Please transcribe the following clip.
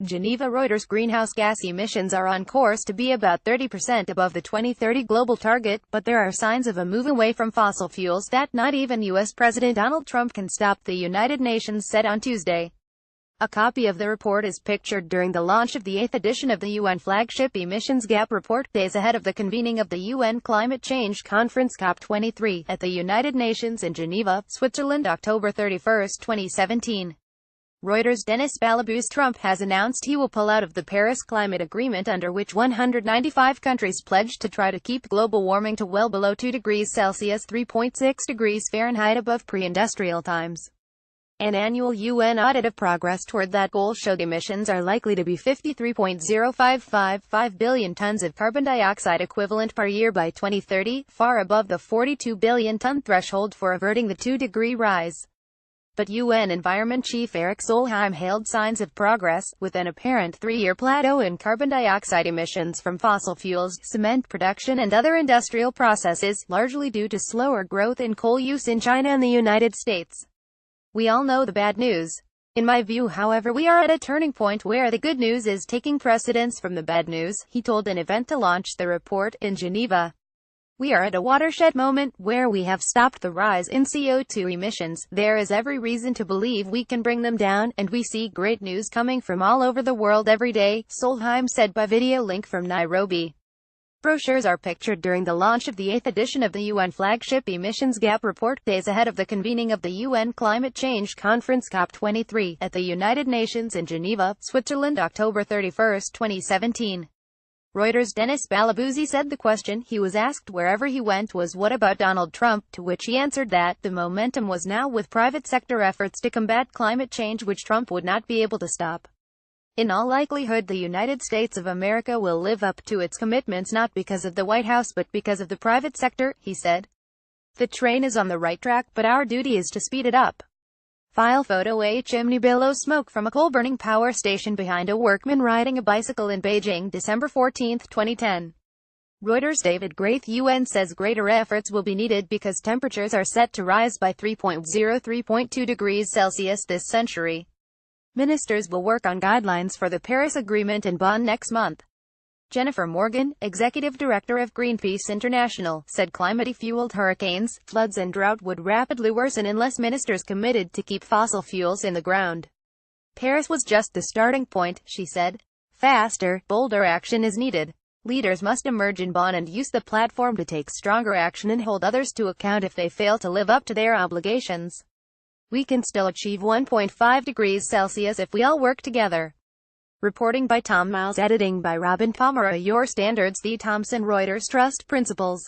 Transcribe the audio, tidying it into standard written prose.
GENEVA Reuters greenhouse gas emissions are on course to be about 30% above the 2030 global target, but there are signs of a move away from fossil fuels that not even U.S. President Donald Trump can stop, the United Nations said on Tuesday. A copy of the report is pictured during the launch of the 8th edition of the UN flagship Emissions Gap Report, days ahead of the convening of the UN Climate Change Conference COP23 at the United Nations in Geneva, Switzerland, October 31, 2017. Reuters' Denis Balabous. Trump has announced he will pull out of the Paris Climate Agreement, under which 195 countries pledged to try to keep global warming to well below 2 degrees Celsius (3.6 degrees Fahrenheit) above pre-industrial times. An annual UN audit of progress toward that goal showed emissions are likely to be 53.0555 billion tons of carbon dioxide equivalent per year by 2030, far above the 42 billion ton threshold for averting the 2-degree rise. But UN Environment Chief Erik Solheim hailed signs of progress, with an apparent 3-year plateau in carbon dioxide emissions from fossil fuels, cement production and other industrial processes, largely due to slower growth in coal use in China and the United States. We all know the bad news. In my view, however, we are at a turning point where the good news is taking precedence from the bad news, he told an event to launch the report in Geneva. We are at a watershed moment, where we have stopped the rise in CO2 emissions. There is every reason to believe we can bring them down, and we see great news coming from all over the world every day, Solheim said by video link from Nairobi. Brochures are pictured during the launch of the 8th edition of the UN flagship Emissions Gap Report, days ahead of the convening of the UN Climate Change Conference COP23 at the United Nations in Geneva, Switzerland, October 31, 2017. Reuters' Denis Balabous said the question he was asked wherever he went was what about Donald Trump, to which he answered that the momentum was now with private sector efforts to combat climate change, which Trump would not be able to stop. In all likelihood, the United States of America will live up to its commitments not because of the White House but because of the private sector, he said. The train is on the right track, but our duty is to speed it up. File photo: a chimney billows smoke from a coal-burning power station behind a workman riding a bicycle in Beijing, December 14, 2010. Reuters' David Graith. UN says greater efforts will be needed because temperatures are set to rise by 3.2 degrees Celsius this century. Ministers will work on guidelines for the Paris Agreement in Bonn next month. Jennifer Morgan, executive director of Greenpeace International, said climate-fueled hurricanes, floods and drought would rapidly worsen unless ministers committed to keep fossil fuels in the ground. Paris was just the starting point, she said. Faster, bolder action is needed. Leaders must emerge in Bonn and use the platform to take stronger action and hold others to account if they fail to live up to their obligations. We can still achieve 1.5 degrees Celsius if we all work together. Reporting by Tom Miles, editing by Robin Pomeroy. Your Standards, the Thomson Reuters Trust Principles.